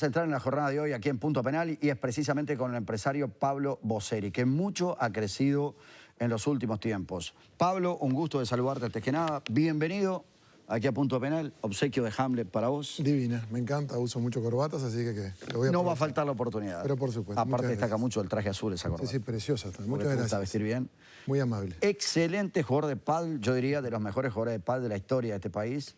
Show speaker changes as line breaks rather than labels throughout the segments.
Central en la jornada de hoy aquí en Punto Penal y es precisamente con el empresario Pablo Bosseri, que mucho ha crecido en los últimos tiempos. Pablo, un gusto de saludarte antes que nada. Bienvenido aquí a Punto Penal. Obsequio de Hamlet para vos.
Divina, me encanta, uso mucho corbatas, así que lo voy a
No va a
aprovechar.
faltar la oportunidad.
Pero por supuesto.
Aparte destaca mucho el traje azul, esa corbata.
Sí, preciosa. Muchas
Porque te
gracias.
gusta vestir bien.
Muy amable.
Excelente jugador de pádel, yo diría de los mejores jugadores de pádel de la historia de este país.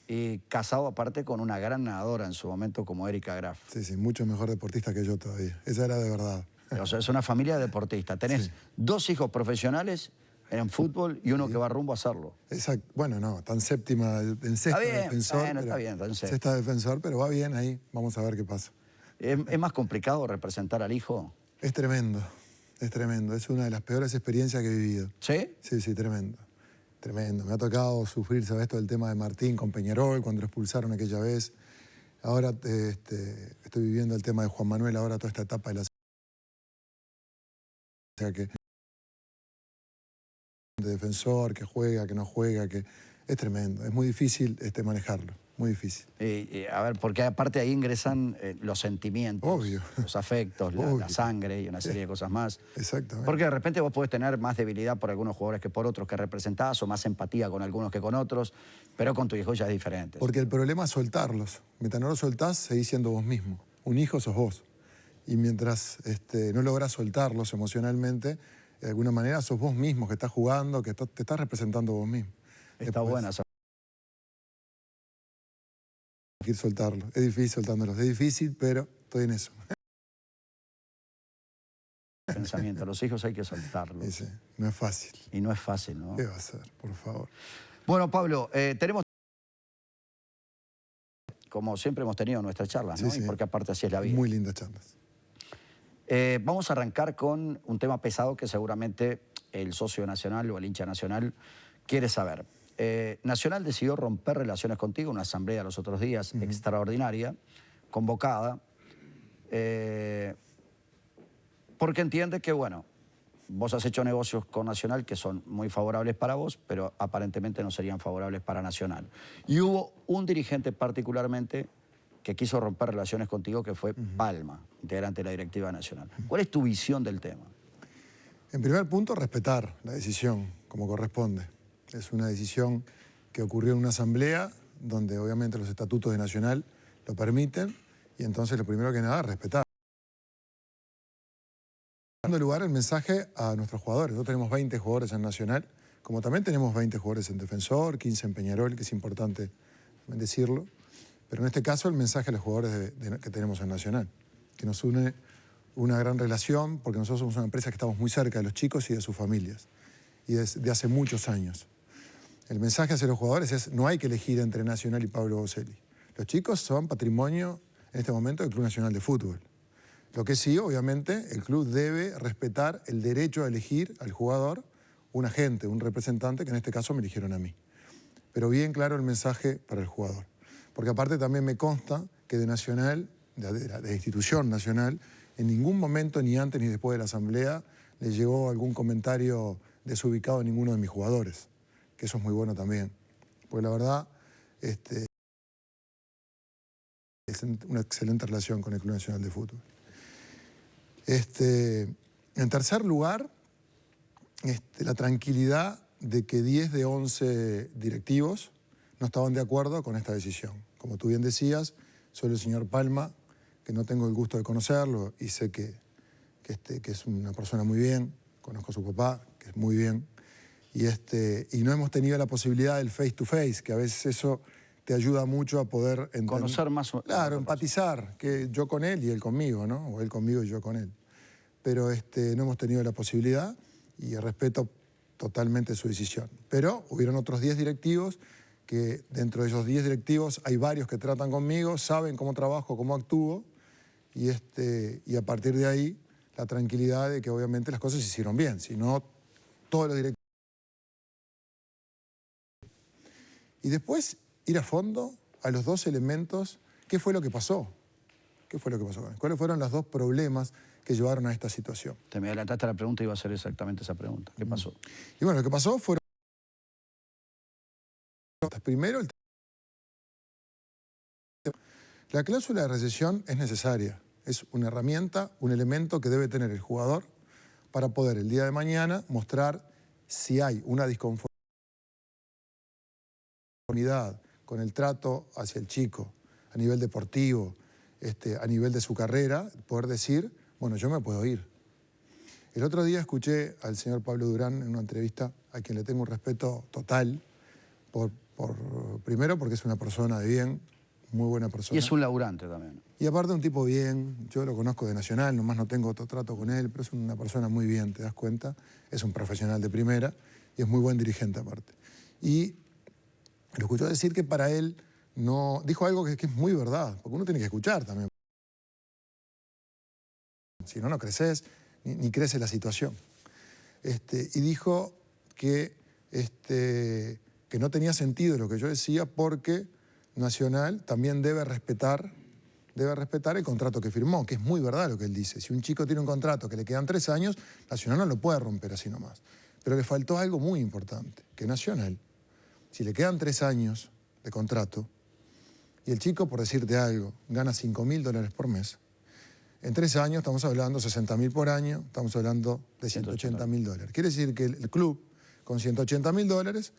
Y casado aparte con una gran nadadora en su momento como Erika Graf.
Sí, mucho mejor deportista que yo todavía. Esa era de verdad.
O sea, es una familia de deportistas. Tenés dos hijos profesionales en fútbol y uno que va rumbo a hacerlo.
Exacto. Bueno, no, tan séptima en sexta defensor.
Bueno, está bien, entonces.
Sexta defensor, pero va bien ahí. Vamos a ver qué pasa.
¿Es más complicado representar al hijo?
Es tremendo, es tremendo. Es una de las peores experiencias que he vivido.
¿Sí?
Sí, tremendo. Tremendo. Me ha tocado sufrir, ¿sabes? Todo el tema de Martín con Peñarol, cuando lo expulsaron aquella vez. Ahora estoy viviendo el tema de Juan Manuel, ahora toda esta etapa de la... O sea que... de defensor, que juega, que no juega, que... Es tremendo. Es muy difícil manejarlo. Muy difícil.
A ver, porque aparte ahí ingresan los sentimientos,
obvio,
los afectos, la sangre y una serie de cosas más.
Exactamente.
Porque de repente vos podés tener más debilidad por algunos jugadores que por otros que representás o más empatía con algunos que con otros, pero con tu hijo ya es diferente.
Porque el problema es soltarlos. Mientras no los soltás, seguís siendo vos mismo. Un hijo sos vos. Y mientras no lográs soltarlos emocionalmente, de alguna manera sos vos mismo que estás jugando, que te estás representando vos mismo.
Está buena esa.
Hay que soltarlo. Es difícil soltándolos. Es difícil, pero estoy en eso.
Pensamiento. Los hijos hay que soltarlos.
Sí, no es fácil.
Y no es fácil, ¿no?
¿Qué va a ser? Por favor.
Bueno, Pablo, tenemos... Como siempre hemos tenido nuestras charlas, ¿no?
Sí.
Y porque aparte así es la vida.
Muy lindas charlas.
Vamos a arrancar con un tema pesado que seguramente el socio nacional o el hincha nacional quiere saber. Nacional decidió romper relaciones contigo, una asamblea los otros días extraordinaria, convocada, porque entiende que, bueno, vos has hecho negocios con Nacional que son muy favorables para vos, pero aparentemente no serían favorables para Nacional. Y hubo un dirigente particularmente que quiso romper relaciones contigo, que fue Palma, integrante de la directiva nacional. ¿Cuál es tu visión del tema?
En primer punto, respetar la decisión como corresponde. Es una decisión que ocurrió en una asamblea donde obviamente los estatutos de Nacional lo permiten y entonces lo primero que nada, respetar. Dando lugar el mensaje a nuestros jugadores. Nosotros tenemos 20 jugadores en Nacional, como también tenemos 20 jugadores en Defensor, 15 en Peñarol, que es importante decirlo. Pero en este caso el mensaje a los jugadores que tenemos en Nacional, que nos une una gran relación, porque nosotros somos una empresa que estamos muy cerca de los chicos y de sus familias, y desde hace muchos años. El mensaje hacia los jugadores es: no hay que elegir entre Nacional y Pablo Bosseri. Los chicos son patrimonio en este momento del Club Nacional de Fútbol. Lo que sí, obviamente, el club debe respetar el derecho a elegir al jugador un agente, un representante, que en este caso me eligieron a mí. Pero bien claro el mensaje para el jugador. Porque aparte también me consta que de Nacional, de la institución Nacional, en ningún momento, ni antes ni después de la asamblea, le llegó algún comentario desubicado a ninguno de mis jugadores. Que eso es muy bueno también. Porque la verdad, es una excelente relación con el Club Nacional de Fútbol. En tercer lugar, la tranquilidad de que 10 de 11 directivos no estaban de acuerdo con esta decisión. Como tú bien decías, soy el señor Palma, que no tengo el gusto de conocerlo y sé que es una persona muy bien, conozco a su papá, que es muy bien, y no hemos tenido la posibilidad del face to face, que a veces eso te ayuda mucho a poder entender.
Conocer más.
Claro, empatizar, que yo con él y él conmigo, ¿no? O él conmigo y yo con él. Pero no hemos tenido la posibilidad y respeto totalmente su decisión. Pero hubieron otros 10 directivos que dentro de esos 10 directivos hay varios que tratan conmigo, saben cómo trabajo, cómo actúo y a partir de ahí la tranquilidad de que obviamente las cosas se hicieron bien. Si no, todos los directivos... Y después ir a fondo a los dos elementos. ¿Qué fue lo que pasó? ¿Qué fue lo que pasó? ¿Cuáles fueron los dos problemas que llevaron a esta situación?
Te me adelantaste a la pregunta y iba a hacer exactamente esa pregunta. ¿Qué pasó?
Y bueno, lo que pasó fueron... Primero, La cláusula de rescisión es necesaria. Es una herramienta, un elemento que debe tener el jugador para poder el día de mañana mostrar si hay una disconformidad con el trato hacia el chico a nivel deportivo, a nivel de su carrera, poder decir, bueno, yo me puedo ir. El otro día escuché al señor Pablo Durán en una entrevista, a quien le tengo un respeto total, primero porque es una persona de bien, muy buena persona.
Y es un laburante también.
Y aparte un tipo bien, yo lo conozco de Nacional, nomás no tengo otro trato con él, pero es una persona muy bien, ¿te das cuenta? Es un profesional de primera y es muy buen dirigente aparte. Y lo escuchó decir que para él no... Dijo algo que es muy verdad, porque uno tiene que escuchar también. Si no, no creces, ni crece la situación. Y dijo que no tenía sentido lo que yo decía porque Nacional también debe respetar el contrato que firmó, que es muy verdad lo que él dice. Si un chico tiene un contrato que le quedan 3 años, Nacional no lo puede romper así nomás. Pero le faltó algo muy importante, que Nacional, si le quedan 3 años de contrato y el chico, por decirte algo, gana $5.000 por mes, en 3 años estamos hablando de 60.000 por año, estamos hablando de $180.000. Quiere decir que el club, con $180.000,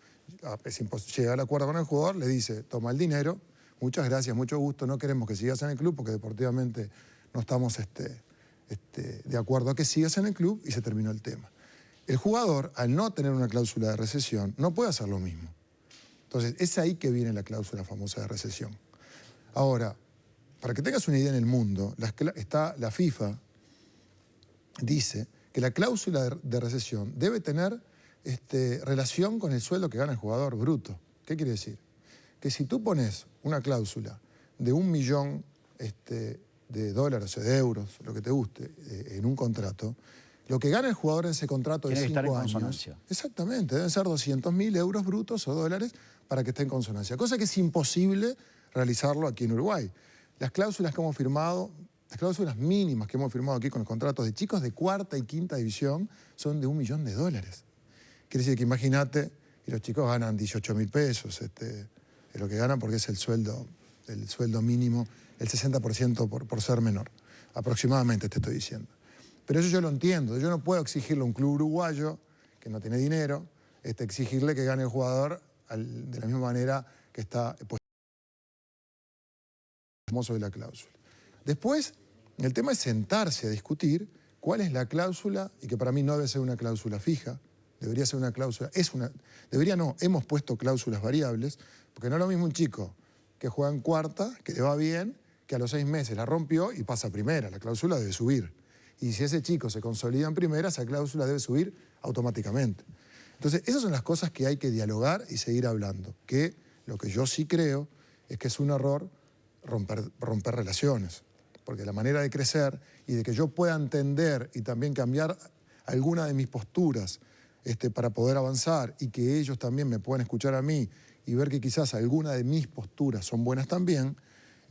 llega al acuerdo con el jugador, le dice, toma el dinero, muchas gracias, mucho gusto, no queremos que sigas en el club porque deportivamente no estamos de acuerdo a que sigas en el club, y se terminó el tema. El jugador, al no tener una cláusula de rescisión, no puede hacer lo mismo. Entonces, es ahí que viene la cláusula famosa de rescisión. Ahora, para que tengas una idea en el mundo, la FIFA dice que la cláusula de rescisión debe tener relación con el sueldo que gana el jugador bruto. ¿Qué quiere decir? Que si tú pones una cláusula de $1 millón de dólares o de euros, lo que te guste, en un contrato, lo que gana el jugador en ese contrato de 5 años...
consonancia.
Exactamente, deben ser 200.000 euros brutos o dólares para que esté en consonancia. Cosa que es imposible realizarlo aquí en Uruguay. Las cláusulas que hemos firmado, las cláusulas mínimas que hemos firmado aquí con los contratos de chicos de 4ª y 5ª división son de $1 millón. Quiere decir que imagínate, y los chicos ganan 18.000 pesos, es lo que ganan porque es el sueldo mínimo, el 60% por ser menor. Aproximadamente te estoy diciendo. Pero eso yo lo entiendo. Yo no puedo exigirle a un club uruguayo que no tiene dinero, exigirle que gane el jugador de la misma manera que está famoso de la cláusula. Después, el tema es sentarse a discutir cuál es la cláusula, y que para mí no debe ser una cláusula fija, debería ser una cláusula, hemos puesto cláusulas variables, porque no es lo mismo un chico que juega en 4ª, que le va bien, que a los 6 meses la rompió y pasa a 1ª. La cláusula debe subir. Y si ese chico se consolida en 1ª, esa cláusula debe subir automáticamente. Entonces, esas son las cosas que hay que dialogar y seguir hablando. Que lo que yo sí creo es que es un error romper relaciones. Porque la manera de crecer y de que yo pueda entender y también cambiar alguna de mis posturas para poder avanzar, y que ellos también me puedan escuchar a mí y ver que quizás alguna de mis posturas son buenas también,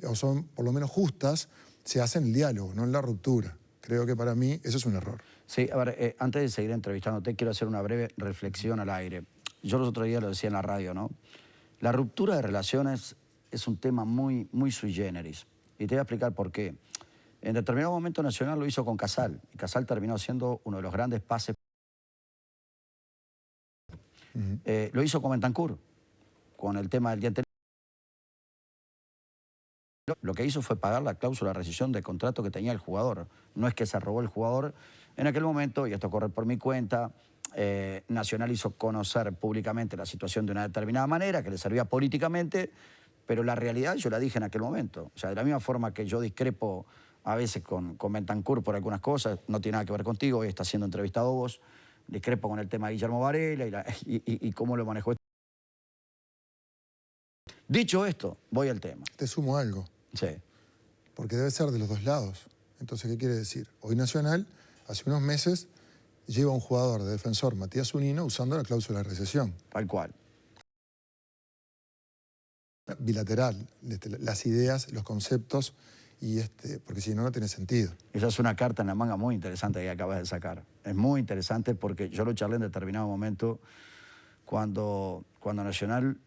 o son por lo menos justas, se hace en el diálogo, no en la ruptura. Creo que para mí eso es un error.
Sí, a ver, antes de seguir entrevistándote, quiero hacer una breve reflexión al aire. Yo los otros días lo decía en la radio, ¿no? La ruptura de relaciones es un tema muy sui generis. Y te voy a explicar por qué. En determinado momento Nacional lo hizo con Casal. Y Casal terminó siendo uno de los grandes pases. Lo hizo con Bentancur, con el tema del día anterior. Lo que hizo fue pagar la cláusula de rescisión de contrato que tenía el jugador. No es que se robó el jugador. En aquel momento, y esto corre por mi cuenta, Nacional hizo conocer públicamente la situación de una determinada manera, que le servía políticamente, pero la realidad yo la dije en aquel momento. O sea, de la misma forma que yo discrepo a veces con Bentancur por algunas cosas, no tiene nada que ver contigo, hoy estás siendo entrevistado vos, discrepo con el tema de Guillermo Varela y cómo lo manejó. Dicho esto, voy al tema.
Te sumo algo.
Sí.
Porque debe ser de los dos lados. Entonces, ¿qué quiere decir? Hoy Nacional, hace unos meses, lleva a un jugador de Defensor, Matías Zunino, usando la cláusula de rescisión.
Tal cual.
Bilateral, las ideas, los conceptos, porque si no, no tiene sentido.
Esa es una carta en la manga muy interesante que acabas de sacar. Es muy interesante porque yo lo charlé en determinado momento cuando Nacional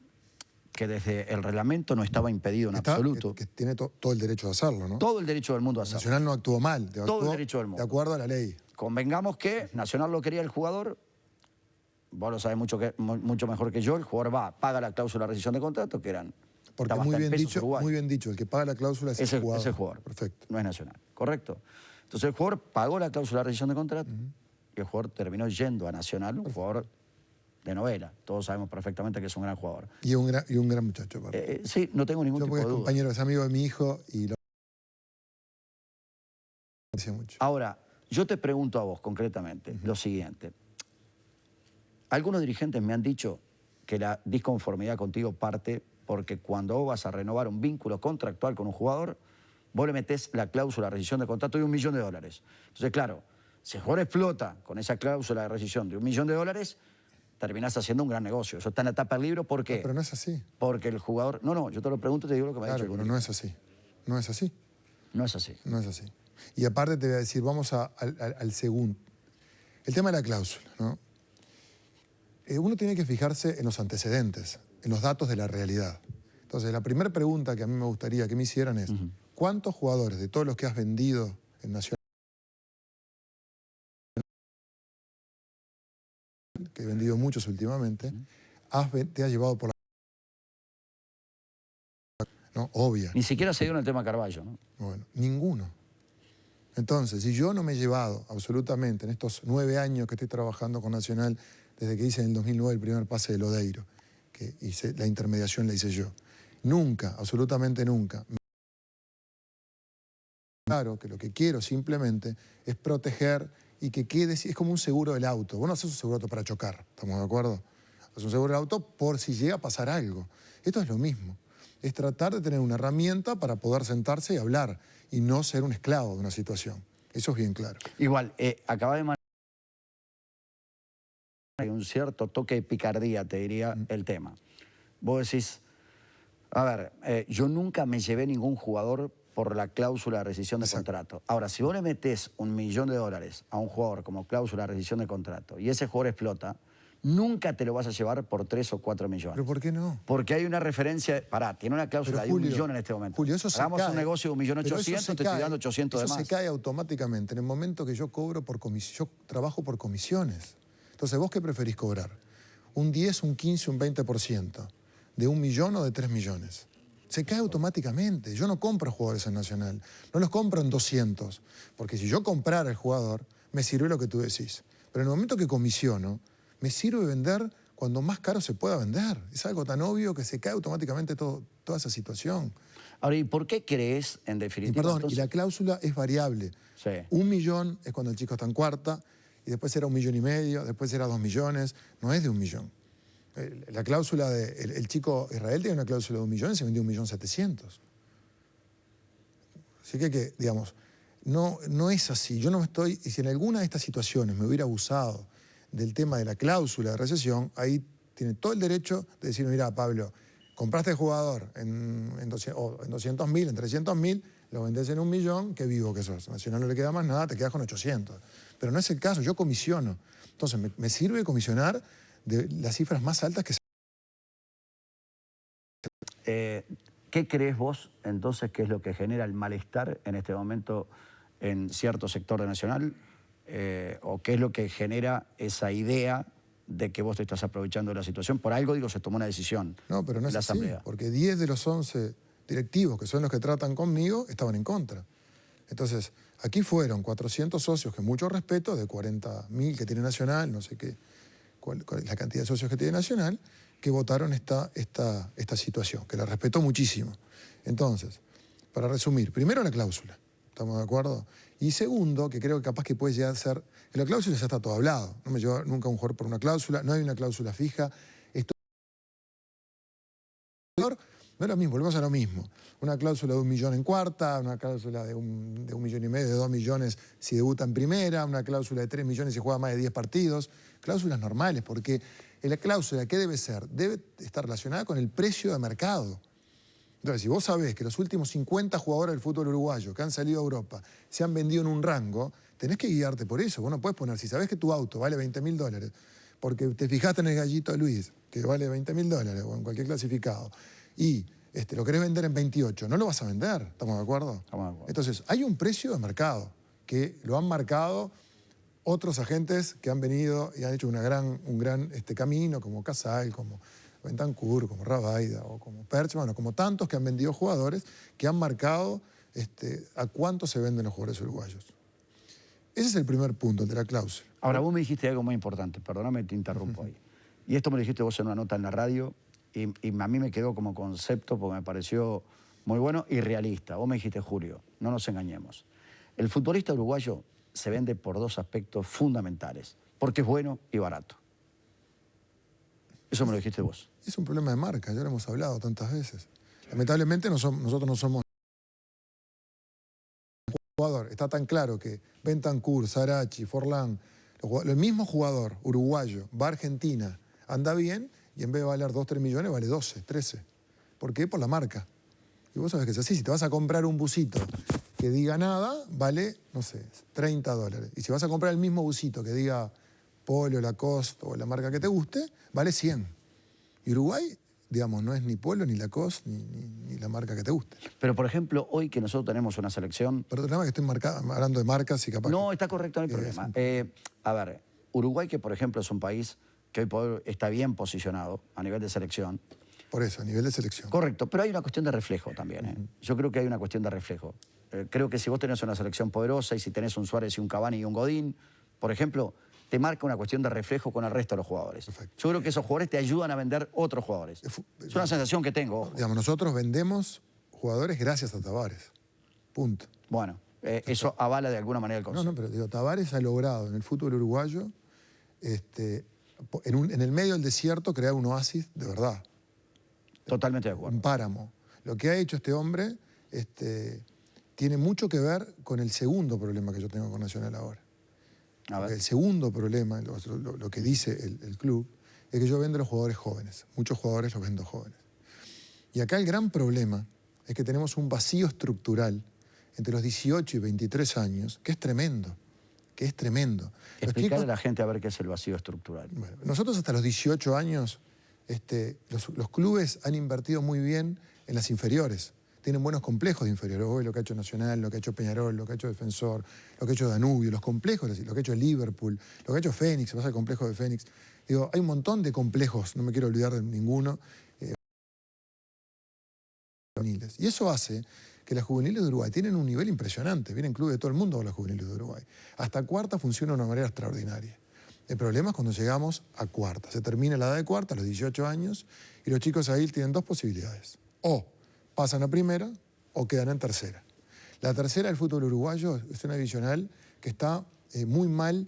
que desde el reglamento no estaba impedido en
Está-
absoluto.
que tiene todo el derecho de hacerlo, ¿no?
Todo el derecho del mundo a hacerlo.
Nacional no actuó mal,
Todo el
actuó
derecho del mundo.
de acuerdo a la ley.
Convengamos que Nacional lo quería el jugador, vos lo sabés mucho mejor que yo, el jugador va, paga la cláusula de rescisión de contrato, que eran...
Porque
estaba
muy
hasta en
bien,
pesos
dicho,
uruguayos.
muy bien dicho, el que paga la cláusula es el jugador.
Es el jugador.
Perfecto.
No es Nacional, ¿correcto? Entonces el jugador pagó la cláusula de rescisión de contrato y el jugador terminó yendo a Nacional, un jugador de novela. Todos sabemos perfectamente que es un gran jugador.
Y un gran muchacho. aparte.
Sí, no tengo ningún
Yo
tipo
porque
de
es
duda.
compañero, es amigo de mi hijo y lo aprecio mucho.
Ahora, yo te pregunto a vos concretamente lo siguiente. Algunos dirigentes me han dicho que la disconformidad contigo parte porque cuando vos vas a renovar un vínculo contractual con un jugador, vos le metés la cláusula de rescisión de contrato de $1 millón. Entonces, claro, si el jugador explota con esa cláusula de rescisión de $1 millón, terminás haciendo un gran negocio. Eso está en la tapa del libro. ¿Por qué?
No, pero no es así.
Porque el jugador... No, yo te lo pregunto y te digo lo que me ha
Claro,
dicho el
pero no es así. No es así.
No es así.
No es así. Y aparte te voy a decir, vamos al segundo. El tema de la cláusula, ¿no? Uno tiene que fijarse en los antecedentes, en los datos de la realidad. Entonces, la primera pregunta que a mí me gustaría que me hicieran es, ¿cuántos jugadores de todos los que has vendido en Nacional, que he vendido muchos últimamente, te has llevado por la... ¿no? Obvia.
Ni siquiera se dio en el tema Carballo, ¿no?
Bueno, ninguno. Entonces, si yo no me he llevado absolutamente en estos 9 años que estoy trabajando con Nacional, desde que hice en el 2009 el primer pase de Lodeiro, que hice, la intermediación la hice yo, nunca, absolutamente nunca. Claro que lo que quiero simplemente es proteger y que quede, es como un seguro del auto. Vos no haces un seguro de auto para chocar, ¿estamos de acuerdo? Haces un seguro del auto por si llega a pasar algo. Esto es lo mismo. Es tratar de tener una herramienta para poder sentarse y hablar y no ser un esclavo de una situación. Eso es bien claro.
Igual, acaba de mandar... Hay un cierto toque de picardía, te diría, el tema. Vos decís, a ver, yo nunca me llevé ningún jugador por la cláusula de rescisión de contrato. Ahora, si vos le metés $1 millón a un jugador como cláusula de rescisión de contrato y ese jugador explota, nunca te lo vas a llevar por 3 o 4 millones.
¿Pero por qué no?
Porque hay una referencia... Pará, tiene una cláusula de $1 millón en este momento.
Julio, eso se
hagamos
cae.
un negocio de 1.800.000, te estoy dando 800 de más.
Eso se cae automáticamente en el momento que yo cobro por comisión. Yo trabajo por comisiones. Entonces, ¿vos qué preferís cobrar? ¿Un 10, un 15, un 20%? ¿De 1 millón o de 3 millones? Se cae automáticamente. Yo no compro jugadores en Nacional. No los compro en 200. Porque si yo comprara el jugador, me sirve lo que tú decís. Pero en el momento que comisiono, me sirve vender cuando más caro se pueda vender. Es algo tan obvio que se cae automáticamente toda esa situación.
Ahora, ¿y por qué crees, en definitiva?
Y perdón,
entonces...
y la cláusula es variable.
Sí.
1 millón es cuando el chico está en cuarta, y después era 1,5 millones, después era 2 millones, no es de 1 millón. La cláusula el chico Israel tiene una cláusula de 1 millón y se vendió 1.700.000. Así que, digamos, no es así. Yo no me estoy, y si en alguna de estas situaciones me hubiera abusado del tema de la cláusula de recesión, ahí tiene todo el derecho de decir, mira, Pablo, compraste el jugador en 200.000, en 300.000, lo vendés en 1 millón, qué vivo que sos. Nacional no le queda más nada, te quedas con 800. Pero no es el caso, yo comisiono. Entonces, me sirve comisionar de las cifras más altas que se...
¿Qué crees vos, entonces, que es lo que genera el malestar en este momento en cierto sector de Nacional? ¿O qué es lo que genera esa idea de que vos te estás aprovechando de la situación? Por algo, digo, se tomó una decisión.
No, pero no
en
es
la
así,
asamblea.
porque 10 de los 11 directivos, que son los que tratan conmigo, estaban en contra. Entonces, aquí fueron 400 socios, que mucho respeto, de 40.000 que tiene Nacional, no sé qué, cuál es la cantidad de socios que tiene Nacional, que votaron esta situación, que la respeto muchísimo. Entonces, para resumir, primero la cláusula, ¿estamos de acuerdo? Y segundo, que creo que capaz que puede llegar a ser, que la cláusula ya está todo hablado, no me llevo nunca a un jugador por una cláusula, no hay una cláusula fija. No es lo mismo, volvemos a lo mismo. Una cláusula de 1 millón en cuarta, una cláusula de 1,5 millones, de 2 millones si debuta en primera, una cláusula de 3 millones si juega más de 10 partidos. Cláusulas normales, porque la cláusula, ¿qué debe ser? Debe estar relacionada con el precio de mercado. Entonces, si vos sabés que los últimos 50 jugadores del fútbol uruguayo que han salido a Europa se han vendido en un rango, tenés que guiarte por eso. Vos no podés poner, si sabés que tu auto vale $20.000, porque te fijaste en el Gallito Luis, que vale $20.000 o en cualquier clasificado, y lo querés vender en 28, no lo vas a vender, ¿estamos de acuerdo?
Estamos de acuerdo.
Entonces, hay un precio de mercado que lo han marcado otros agentes que han venido y han hecho un gran camino, como Casal, como Bentancur, como Rabaida, o como Perch, bueno, como tantos que han vendido jugadores que han marcado a cuánto se venden los jugadores uruguayos. Ese es el primer punto, el de la cláusula.
Ahora, vos me dijiste algo muy importante, perdóname, te interrumpo ahí. Y esto me lo dijiste vos en una nota en la radio y a mí me quedó como concepto porque me pareció muy bueno y realista. Vos me dijiste, Julio, no nos engañemos. El futbolista uruguayo se vende por dos aspectos fundamentales, porque es bueno y barato. Eso me lo dijiste vos.
Es un problema de marca, ya lo hemos hablado tantas veces. Lamentablemente nosotros no somos jugador. Está tan claro que Bentancur, Sarachi, Forlán, el mismo jugador uruguayo va a Argentina, anda bien y en vez de valer 2, 3 millones vale 12, 13. ¿Por qué? Por la marca. Y vos sabés que es así. Si te vas a comprar un busito que diga nada, vale, no sé, $30. Y si vas a comprar el mismo busito que diga Polo, Lacoste o la marca que te guste, vale 100. Y Uruguay, digamos, no es ni Polo, ni Lacoste, ni la marca que te guste.
Pero, por ejemplo, hoy que nosotros tenemos una selección...
Perdóname que estoy hablando de marcas y capaz...
No, está correcto, no hay problema. A ver, Uruguay, que por ejemplo es un país que hoy por hoy está bien posicionado a nivel de selección.
Por eso, a nivel de selección.
Correcto, pero hay una cuestión de reflejo también. Yo creo que hay una cuestión de reflejo. Creo que si vos tenés una selección poderosa y si tenés un Suárez y un Cavani y un Godín, por ejemplo, te marca una cuestión de reflejo con el resto de los jugadores.
Perfecto.
Yo creo que esos jugadores te ayudan a vender otros jugadores. Es una sensación que tengo. Ojo.
Digamos, nosotros vendemos jugadores gracias a Tavares. Punto.
Bueno, eso avala de alguna manera el concepto.
No, pero digo, Tavares ha logrado en el fútbol uruguayo, en el medio del desierto, crear un oasis de verdad.
Totalmente de acuerdo.
Un páramo. Lo que ha hecho este hombre tiene mucho que ver con el segundo problema que yo tengo con Nacional ahora. El segundo problema, lo que dice el club, es que yo vendo a los jugadores jóvenes. Muchos jugadores los vendo jóvenes. Y acá el gran problema es que tenemos un vacío estructural entre los 18 y 23 años, que es tremendo.
Explicarle a la gente a ver qué es el vacío estructural.
Bueno, nosotros hasta los 18 años, los clubes han invertido muy bien en las inferiores. Tienen buenos complejos de inferiores. Hoy lo que ha hecho Nacional, lo que ha hecho Peñarol, lo que ha hecho Defensor, lo que ha hecho Danubio, los complejos, lo que ha hecho Liverpool, lo que ha hecho Fénix, vas al complejo de Fénix. Digo, hay un montón de complejos, no me quiero olvidar de ninguno. Y eso hace que las juveniles de Uruguay tienen un nivel impresionante. Vienen clubes de todo el mundo con las juveniles de Uruguay. Hasta cuarta funciona de una manera extraordinaria. El problema es cuando llegamos a cuarta. Se termina la edad de cuarta, a los 18 años, y los chicos ahí tienen dos posibilidades. O pasan a primera o quedan en tercera. La tercera del fútbol uruguayo es una divisional que está muy mal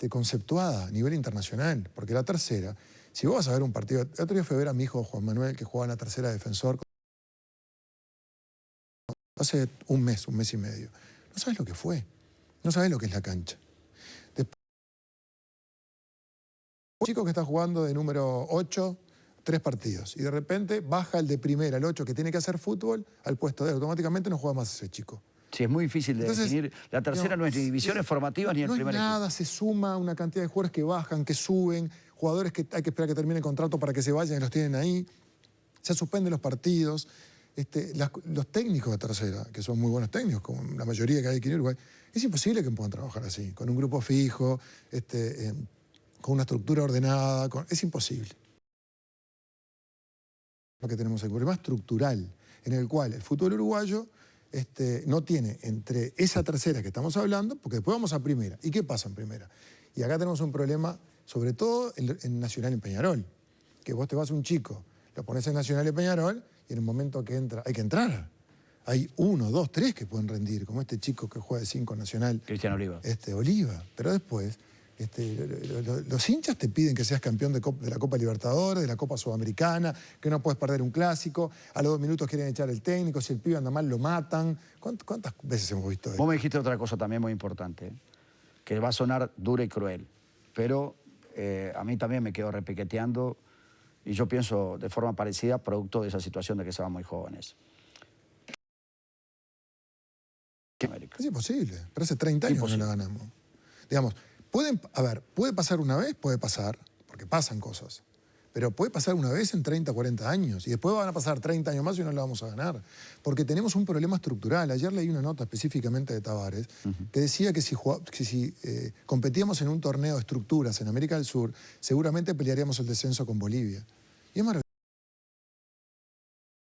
conceptuada a nivel internacional. Porque la tercera, si vos vas a ver un partido... El otro día fui a ver a mi hijo Juan Manuel, que juega en la tercera de Defensor, hace un mes y medio. No sabes lo que fue. No sabes lo que es la cancha. Un chico que está jugando de número 8, 3 partidos, y de repente baja el de primera, el 8, que tiene que hacer fútbol, al puesto de él. Automáticamente no juega más ese chico.
Sí, es muy difícil de definir. La tercera no es ni divisiones formativas ni el primer equipo.
No es nada, se suma una cantidad de jugadores que bajan, que suben, jugadores que hay que esperar que termine el contrato para que se vayan y los tienen ahí. Se suspenden los partidos. Los técnicos de tercera, que son muy buenos técnicos, como la mayoría que hay aquí en Uruguay, es imposible que puedan trabajar así, con un grupo fijo, con una estructura ordenada, es imposible. Lo que tenemos es un problema estructural, en el cual el fútbol uruguayo no tiene entre esa tercera que estamos hablando, porque después vamos a primera. ¿Y qué pasa en primera? Y acá tenemos un problema, sobre todo en Nacional y Peñarol, que vos te vas a un chico, lo pones en Nacional y Peñarol, y en el momento que entra, hay que entrar. Hay 1, 2, 3 que pueden rendir, como este chico que juega de 5 Nacional.
Cristian Oliva.
Oliva. Pero después, los hinchas te piden que seas campeón de la Copa Libertadores, de la Copa Sudamericana, que no puedes perder un clásico. A los 2 minutos quieren echar el técnico, si el pibe anda mal lo matan. ¿Cuántas veces hemos visto eso?
Vos me dijiste otra cosa también muy importante, que va a sonar dura y cruel, pero a mí también me quedo repiqueteando. Y yo pienso de forma parecida, producto de esa situación de que se van muy jóvenes.
Es imposible, pero hace 30 años que no la ganamos. Digamos, puede pasar una vez, puede pasar, porque pasan cosas. Pero puede pasar una vez en 30, 40 años y después van a pasar 30 años más y no la vamos a ganar. Porque tenemos un problema estructural. Ayer leí una nota específicamente de Tavares que decía que si competíamos en un torneo de estructuras en América del Sur, seguramente pelearíamos el descenso con Bolivia. Y es maravilloso.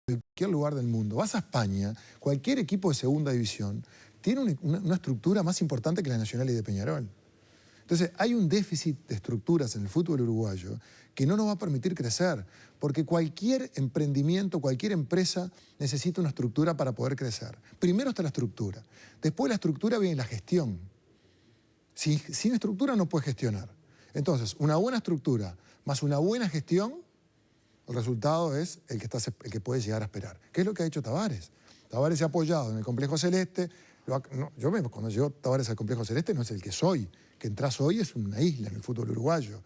En cualquier lugar del mundo. Vas a España, cualquier equipo de segunda división tiene una estructura más importante que la Nacional y de Peñarol. Entonces, hay un déficit de estructuras en el fútbol uruguayo que no nos va a permitir crecer, porque cualquier emprendimiento, cualquier empresa necesita una estructura para poder crecer. Primero está la estructura, después de la estructura viene la gestión. Sin estructura no puedes gestionar. Entonces, una buena estructura más una buena gestión, el resultado es el que puedes llegar a esperar. ¿Qué es lo que ha hecho Tavares? Tavares se ha apoyado en el Complejo Celeste. Cuando llegó Tavares al Complejo Celeste no es el que soy. Que entras hoy es una isla en el fútbol uruguayo.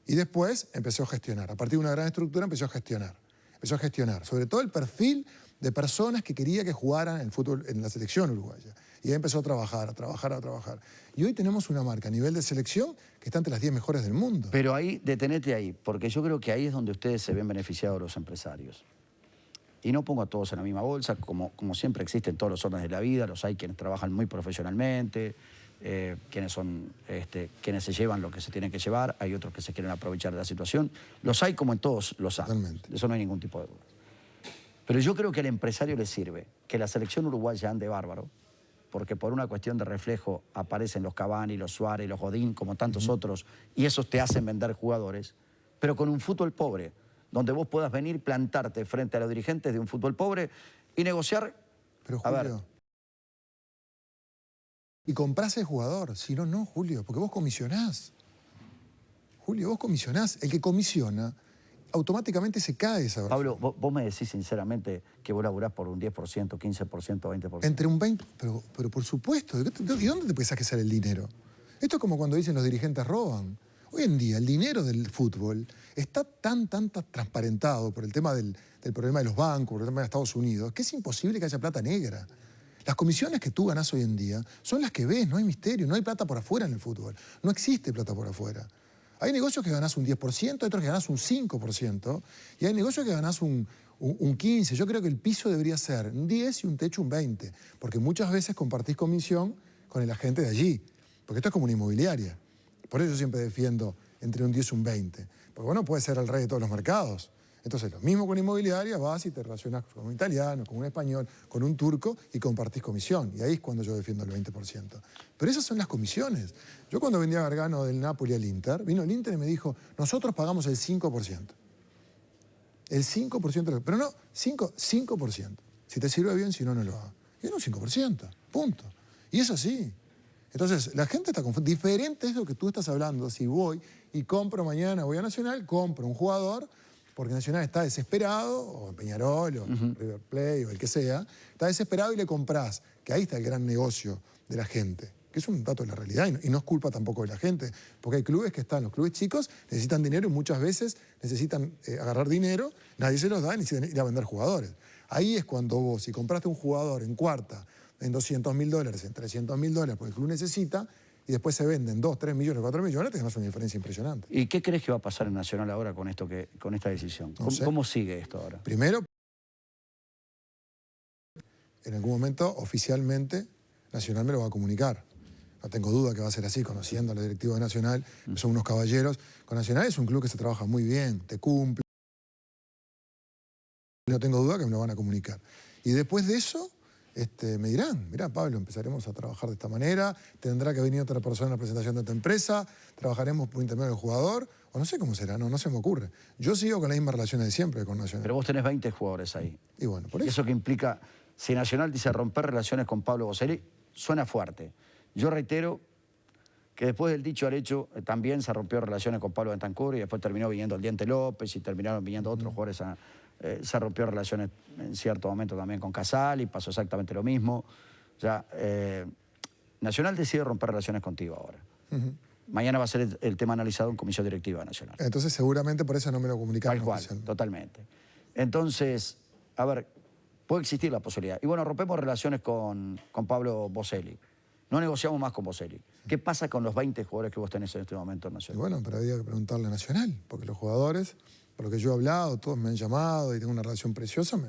Y después empezó a gestionar. A partir de una gran estructura empezó a gestionar. Empezó a gestionar, sobre todo el perfil de personas que quería que jugaran en el fútbol, en la selección uruguaya. Y ahí empezó a trabajar, a trabajar, a trabajar. Y hoy tenemos una marca a nivel de selección que está entre las 10 mejores del mundo.
Pero ahí, detenete ahí, porque yo creo que ahí es donde ustedes se ven beneficiados los empresarios. Y no pongo a todos en la misma bolsa, como siempre existen todos los órdenes de la vida, los hay quienes trabajan muy profesionalmente, quienes se llevan lo que se tienen que llevar, hay otros que se quieren aprovechar de la situación, los hay como en todos los ámbitos.
Totalmente.
De eso no hay ningún tipo de duda. Pero yo creo que al empresario le sirve que la selección uruguaya ande bárbaro, porque por una cuestión de reflejo aparecen los Cavani, los Suárez, los Godín, como tantos otros, y esos te hacen vender jugadores, pero con un fútbol pobre, donde vos puedas venir, plantarte frente a los dirigentes de un fútbol pobre y negociar.
Pero Julio, y comprás el jugador, si no, no, Julio, porque vos comisionás. Julio, vos comisionás. El que comisiona, automáticamente se cae esa versión.
Pablo, vos me decís sinceramente que vos laburás por un 10%, 15%, 20%.
Entre un 20%, pero por supuesto, ¿y dónde te pensás que sale el dinero? Esto es como cuando dicen los dirigentes roban. Hoy en día el dinero del fútbol está tan transparentado por el tema del problema de los bancos, por el tema de Estados Unidos, que es imposible que haya plata negra. Las comisiones que tú ganás hoy en día son las que ves, no hay misterio, no hay plata por afuera en el fútbol. No existe plata por afuera. Hay negocios que ganás un 10%, hay otros que ganás un 5%, y hay negocios que ganás un 15%. Yo creo que el piso debería ser un 10 y un techo un 20%, porque muchas veces compartís comisión con el agente de allí, porque esto es como una inmobiliaria. Por eso yo siempre defiendo entre un 10 y un 20%, porque bueno, puede ser el rey de todos los mercados. Entonces, lo mismo con inmobiliaria, vas y te relacionas con un italiano, con un español, con un turco y compartís comisión. Y ahí es cuando yo defiendo el 20%. Pero esas son las comisiones. Yo cuando vendí a Gargano del Napoli al Inter, vino el Inter y me dijo, nosotros pagamos el 5%. El 5%, pero no, 5%. Si te sirve bien, si no, no lo hagas. Y era un 5%, punto. Y es así. Entonces, la gente está confundida. Diferente es lo que tú estás hablando. Si voy y compro mañana, voy a Nacional, compro un jugador, porque Nacional está desesperado, o Peñarol, o River Plate, o el que sea, está desesperado y le comprás, que ahí está el gran negocio de la gente, que es un dato de la realidad, y no es culpa tampoco de la gente, porque hay clubes que están, los clubes chicos necesitan dinero y muchas veces necesitan agarrar dinero, nadie se los da y necesitan ir a vender jugadores. Ahí es cuando vos, si compraste un jugador en cuarta, en $200.000, en $300.000, porque el club necesita, y después se venden 2, 3 millones, 4 millones, te ganas una diferencia impresionante.
¿Y qué crees que va a pasar en Nacional ahora con esta decisión?
No sé.
¿Cómo sigue esto ahora?
Primero, en algún momento, oficialmente, Nacional me lo va a comunicar. No tengo duda que va a ser así, conociendo a los directivos de Nacional, que son unos caballeros. Con Nacional es un club que se trabaja muy bien, te cumple. No tengo duda que me lo van a comunicar. Y después de eso, me dirán, mirá, Pablo, empezaremos a trabajar de esta manera, tendrá que venir otra persona a la presentación de tu empresa, trabajaremos por intermedio del jugador, o no sé cómo será, no se me ocurre. Yo sigo con la misma relación de siempre con Nacional.
Pero vos tenés 20 jugadores ahí.
Y bueno, por eso.
Eso que implica, si Nacional dice romper relaciones con Pablo Boselli, suena fuerte. Yo reitero que después del dicho al hecho, también se rompió relaciones con Pablo Bentancur y después terminó viniendo el Diente López y terminaron viniendo otros jugadores se rompió relaciones en cierto momento también con Casal y pasó exactamente lo mismo. O sea, Nacional decide romper relaciones contigo ahora. Mañana va a ser el tema analizado en Comisión Directiva de Nacional.
Entonces seguramente por eso no me lo comunicaron.
Tal cual, totalmente. Entonces, a ver, puede existir la posibilidad. Y bueno, rompemos relaciones con Pablo Boselli. no negociamos más con Boselli. ¿Qué pasa con los 20 jugadores que vos tenés en este momento en
Y
Nacional?
bueno, pero había que preguntarle a Nacional, porque los jugadores, por lo que yo he hablado, todos me han llamado y tengo una relación preciosa,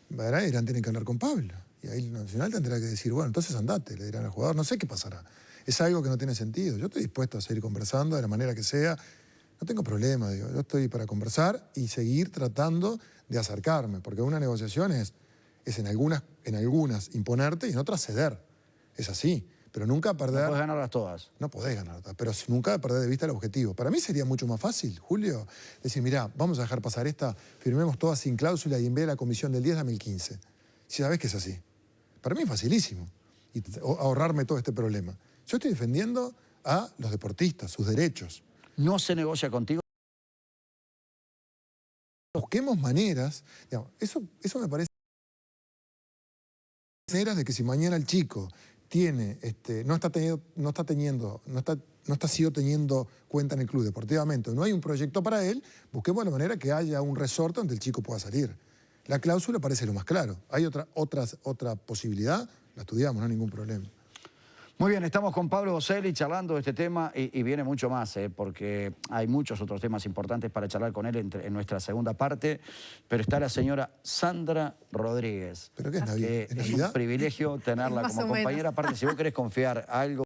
dirán, tienen que hablar con Pablo. Y ahí el Nacional tendrá que decir, bueno, entonces andate, le dirán al jugador, no sé qué pasará. Es algo que no tiene sentido. Yo estoy dispuesto a seguir conversando de la manera que sea. No tengo problema, digo, yo estoy para conversar y seguir tratando de acercarme, porque una negociación es en algunas imponerte y en otras ceder. Es así. Pero nunca perder...
No podés ganarlas todas.
No podés ganar, pero nunca perder de vista el objetivo. Para mí sería mucho más fácil, Julio, decir, mirá, vamos a dejar pasar esta, firmemos todas sin cláusula y en vez de la comisión del 10 dame el 15. Si sabés que es así. Para mí es facilísimo y ahorrarme todo este problema. Yo estoy defendiendo a los deportistas, sus derechos.
¿No se negocia contigo?
Busquemos maneras, digamos, eso me parece maneras de que si mañana el chico tiene, no está sido teniendo cuenta en el club deportivamente, no hay un proyecto para él, busquemos la manera que haya un resorte donde el chico pueda salir. La cláusula parece lo más claro. Hay otra posibilidad, la estudiamos, no hay ningún problema.
Muy bien, estamos con Pablo Boselli charlando de este tema y viene mucho más, porque hay muchos otros temas importantes para charlar con él en nuestra segunda parte, pero está la señora Sandra Rodríguez.
¿Pero qué es
que
Navidad?
es un privilegio tenerla
Más
como
o menos.
compañera. Aparte, si vos querés confiar algo